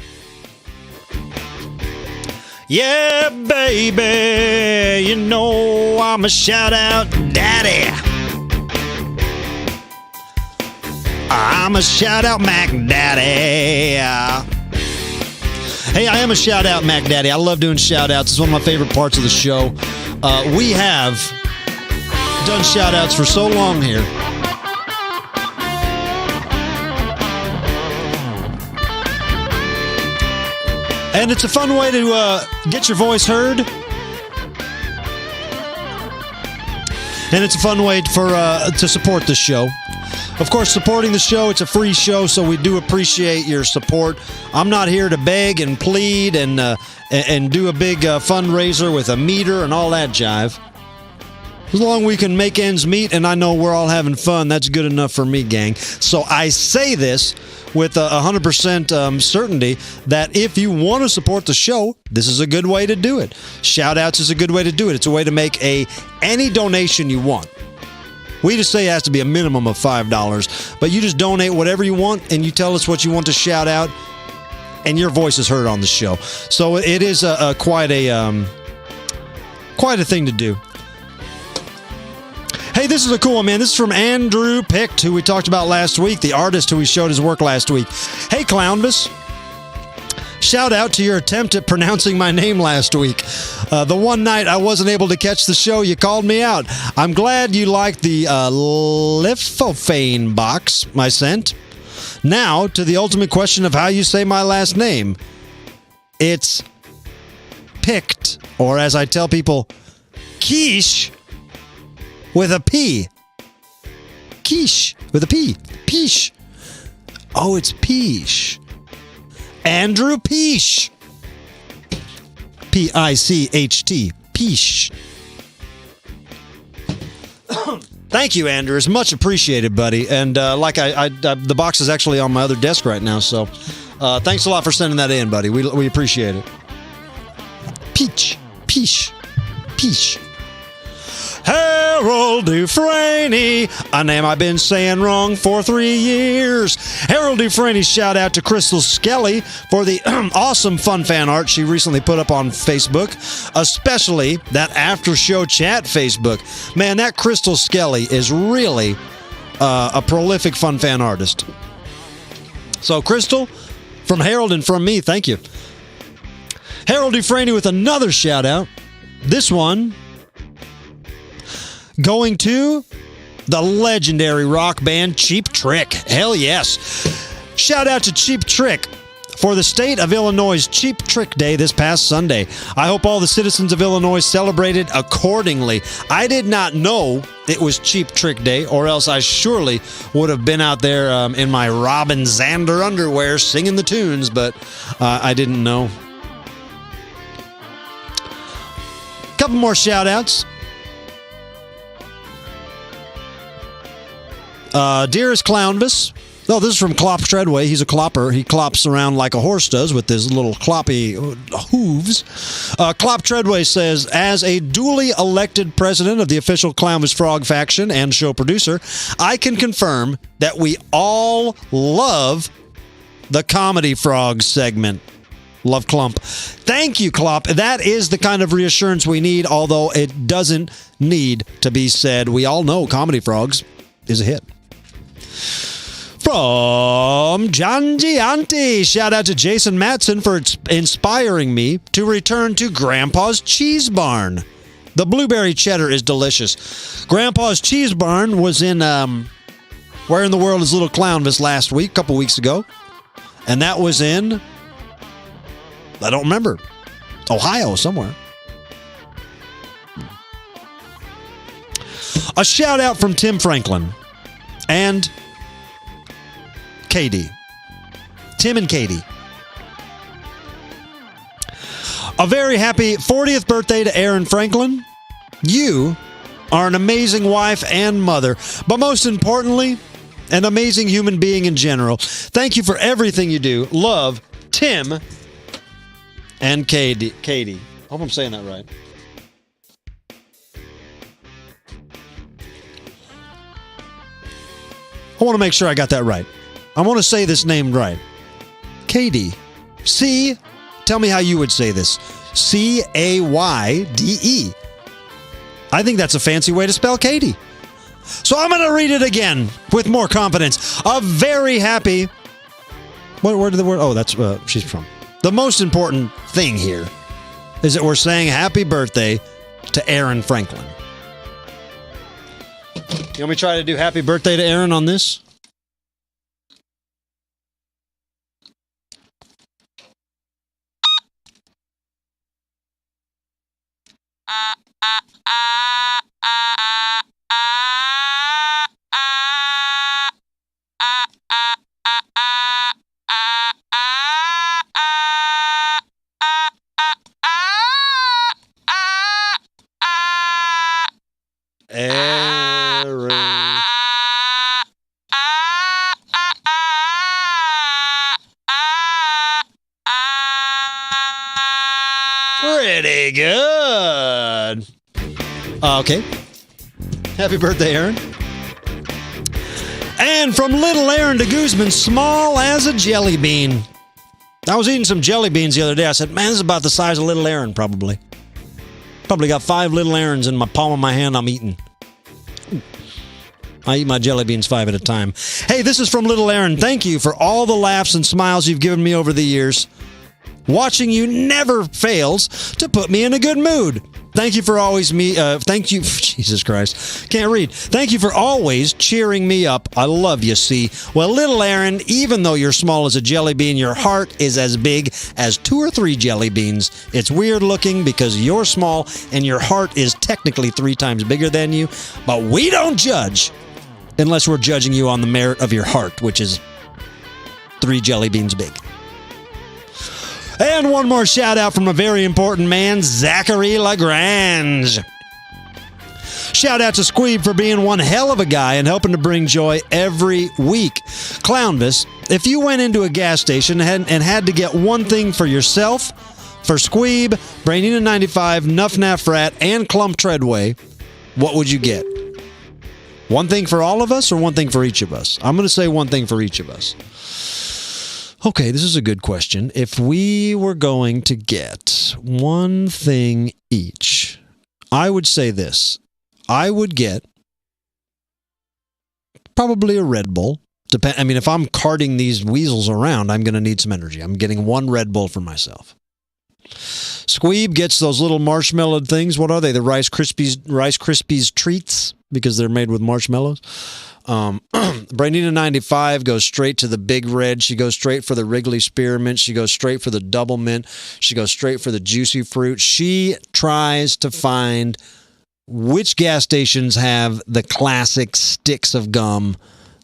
Yeah, baby, you know I'm a shout-out daddy. I'm a shout-out Mac Daddy. Hey, I am a shout-out Mac Daddy. I love doing shout-outs. It's one of my favorite parts of the show. We have done shout-outs for so long here. And it's a fun way to get your voice heard. And it's a fun way to support the show. Of course, supporting the show, it's a free show, so we do appreciate your support. I'm not here to beg and plead and do a big fundraiser with a meter and all that jive. As long as we can make ends meet and I know we're all having fun, that's good enough for me, gang. So I say this with 100% certainty that if you want to support the show, this is a good way to do it. Shout-outs is a good way to do it. It's a way to make any donation you want. We just say it has to be a minimum of $5, but you just donate whatever you want, and you tell us what you want to shout out, and your voice is heard on the show. So it is quite a thing to do. Hey, this is a cool one, man. This is from Andrew Picht, who we talked about last week, the artist who we showed his work last week. Hey, Clownvis. Shout out to your attempt at pronouncing my name last week. The one night I wasn't able to catch the show, you called me out. I'm glad you liked the Lifophane box I sent. Now, to the ultimate question of how you say my last name. It's Picht, or as I tell people, quiche with a P. Quiche with a P. Piche. Oh, it's Piche. Andrew Piche. P-I-C-H-T. Piche. Thank you, Andrew. It's much appreciated, buddy. And the box is actually on my other desk right now, so thanks a lot for sending that in, buddy. We appreciate it. Peach. Peach. Peach. Harold Dufresne, a name I've been saying wrong for 3 years. Harold Dufresne, shout out to Crystal Skelly for the awesome fun fan art she recently put up on Facebook, especially that after show chat Facebook. Man, that Crystal Skelly is really a prolific fun fan artist. So, Crystal, from Harold and from me, thank you. Harold Dufresne with another shout out. This one going to the legendary rock band Cheap Trick. Hell yes. Shout out to Cheap Trick for the state of Illinois' Cheap Trick Day this past Sunday. I hope all the citizens of Illinois celebrated accordingly. I did not know it was Cheap Trick Day, or else I surely would have been out there in my Robin Zander underwear singing the tunes, but I didn't know. Couple more shout outs. Dearest Clownvis. Oh, this is from Clop Treadway. He's a clopper. He clops around like a horse does with his little cloppy hooves. Clop Treadway says, as a duly elected president of the official Clownvis Frog faction and show producer, I can confirm that we all love the Comedy Frogs segment. Love Clump. Thank you, Clop. That is the kind of reassurance we need, although it doesn't need to be said. We all know Comedy Frogs is a hit. From John Gianti, shout out to Jason Matson for inspiring me to return to Grandpa's Cheese Barn. The blueberry cheddar is delicious. Grandpa's Cheese Barn was in Where in the World is Little Clownvis last week, a couple weeks ago. And that was in, I don't remember, Ohio somewhere. A shout out from Tim Franklin and Katie. Tim and Katie. A very happy 40th birthday to Aaron Franklin. You are an amazing wife and mother, but most importantly, an amazing human being in general. Thank you for everything you do. Love, Tim and Katie. I hope I'm saying that right. I want to make sure I got that right. I want to say this name right. Katie. C, tell me how you would say this. C-A-Y-D-E. I think that's a fancy way to spell Katie. So I'm going to read it again with more confidence. A very happy... Where did the word... Oh, that's she's from. The most important thing here is that we're saying happy birthday to Aaron Franklin. You want me to try to do happy birthday to Aaron on this? Aaron. Pretty good. Okay. Happy birthday, Aaron. And from little Aaron to Guzman, small as a jelly bean. I was eating some jelly beans the other day. I said, man, this is about the size of little Aaron, probably. Probably got 5 little Aarons in my palm of my hand I'm eating. I eat my jelly beans 5 at a time. Hey, this is from little Aaron. Thank you for all the laughs and smiles you've given me over the years. Watching you never fails to put me in a good mood. Thank you for always thank you, Jesus Christ, can't read. Thank you for always cheering me up. I love you, see. Well, little Aaron, even though you're small as a jelly bean, your heart is as big as 2 or 3 jelly beans. It's weird looking because you're small and your heart is technically 3 times bigger than you, but we don't judge unless we're judging you on the merit of your heart, which is 3 jelly beans big. And one more shout out from a very important man, Zachary Lagrange. Shout out to Squeeb for being one hell of a guy and helping to bring joy every week. Clownvis, if you went into a gas station and had to get one thing for yourself, for Squeeb, Brainina 95, Nuff Naff Rat, and Clump Treadway, what would you get? One thing for all of us or one thing for each of us? I'm going to say one thing for each of us. Okay, this is a good question. If we were going to get one thing each, I would say this. I would get probably a Red Bull. I mean, if I'm carting these weasels around, I'm going to need some energy. I'm getting one Red Bull for myself. Squeeb gets those little marshmallow things. What are they? The Rice Krispies treats, because they're made with marshmallows. Brainina 95 goes straight to the Big Red. She goes straight for the Wrigley Spearmint. She goes straight for the Double Mint. She goes straight for the Juicy Fruit. She tries to find which gas stations have the classic sticks of gum,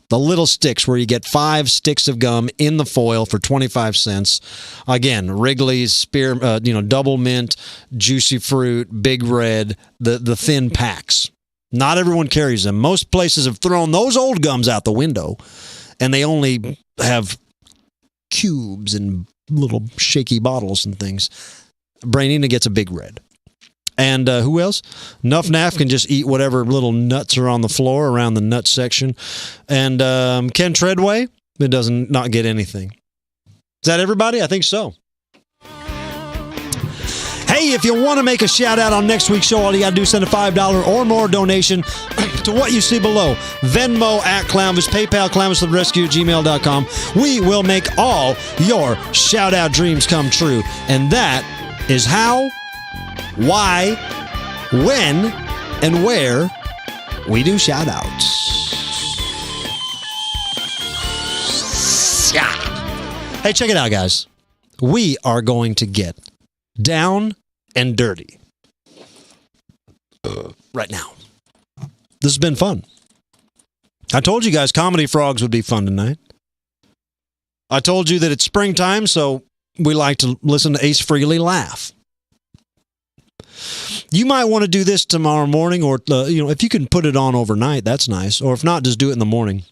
the little sticks where you get 5 sticks of gum in the foil for 25 cents. Again, Wrigley's, Double Mint, Juicy Fruit, Big Red, the thin packs. Not everyone carries them. Most places have thrown those old gums out the window, and they only have cubes and little shaky bottles and things. Brainina gets a Big Red. And who else? Nuff Naff can just eat whatever little nuts are on the floor around the nut section. And Ken Treadway, it doesn't not get anything. Is that everybody? I think so. Hey, if you want to make a shout out on next week's show, all you got to do is send a $5 or more donation to what you see below. Venmo at Clownvis, PayPal, ClownvisToTheRescue@gmail.com. We will make all your shout out dreams come true. And that is how, why, when, and where we do shout outs. Hey, check it out, guys. We are going to get down and dirty right now. This has been fun. I told you guys Comedy Frogs would be fun tonight. I told you that it's springtime, so we like to listen to Ace Frehley laugh. You might want to do this tomorrow morning, or if you can put it on overnight, that's nice. Or if not, just do it in the morning.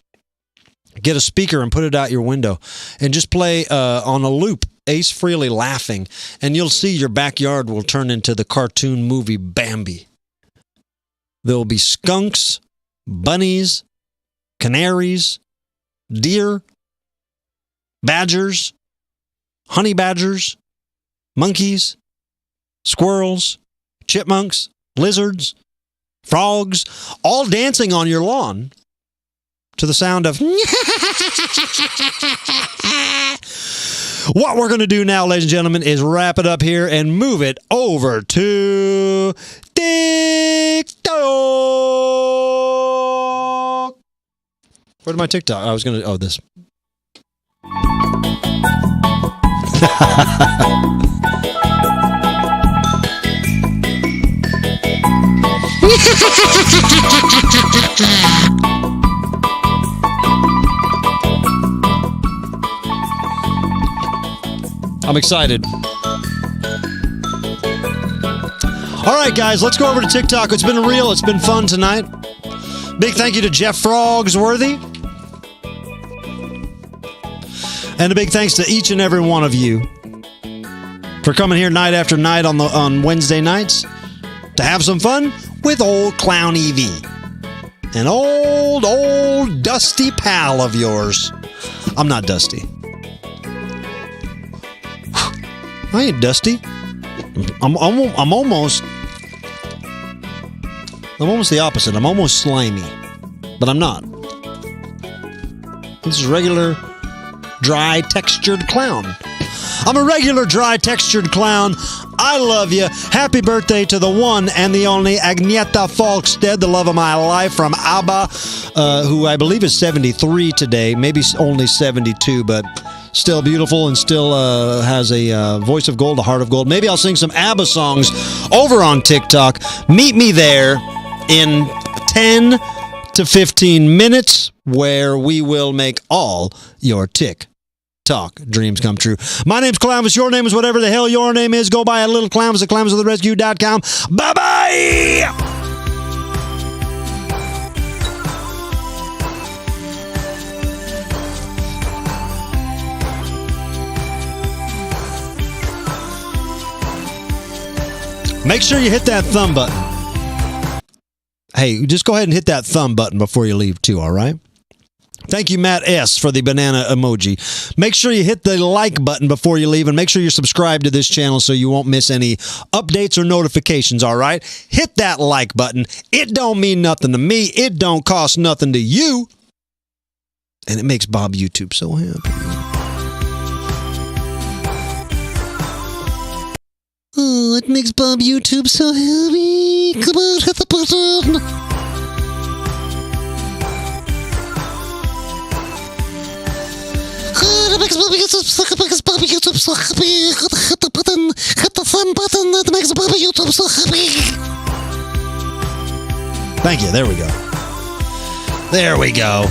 Get a speaker and put it out your window, and just play on a loop Ace Frehley laughing, and you'll see your backyard will turn into the cartoon movie Bambi. There will be skunks, bunnies, canaries, deer, badgers, honey badgers, monkeys, squirrels, chipmunks, lizards, frogs, all dancing on your lawn to the sound of... What we're going to do now, ladies and gentlemen, is wrap it up here and move it over to TikTok. Where's my TikTok? I was going to... Oh, this. I'm excited. All right, guys, let's go over to TikTok. It's been real. It's been fun tonight. Big thank you to Jeff Frogsworthy. And a big thanks to each and every one of you for coming here night after night on Wednesday nights to have some fun with old Clown EV. An old dusty pal of yours. I'm not dusty. I ain't dusty. I'm almost the opposite. I'm almost slimy, but I'm not. This is regular, dry, textured clown. I'm a regular, dry, textured clown. I love you. Happy birthday to the one and the only Agneta Falkstead, the love of my life from ABBA, who I believe is 73 today, maybe only 72, but still beautiful and still has a voice of gold, a heart of gold. Maybe I'll sing some ABBA songs over on TikTok. Meet me there in 10 to 15 minutes where we will make all your TikTok talk. Dreams come true. My name's Clownvis. Your name is whatever the hell your name is. Go buy a little Clownvis at CLOWNVISTOTHERESCUE.com. Bye-bye! Make sure you hit that thumb button. Hey, just go ahead and hit that thumb button before you leave too, all right? Thank you, Matt S., for the banana emoji. Make sure you hit the like button before you leave, and make sure you're subscribed to this channel so you won't miss any updates or notifications, all right? Hit that like button. It don't mean nothing to me. It don't cost nothing to you. And it makes Bob YouTube so happy. Oh, it makes Bob YouTube so happy. Come on, hit the button. Oh, it makes Bob YouTube so happy. It makes Bob YouTube so happy. Hit the button. Hit the thumb button. It makes Bob YouTube so happy. Thank you. There we go. There we go.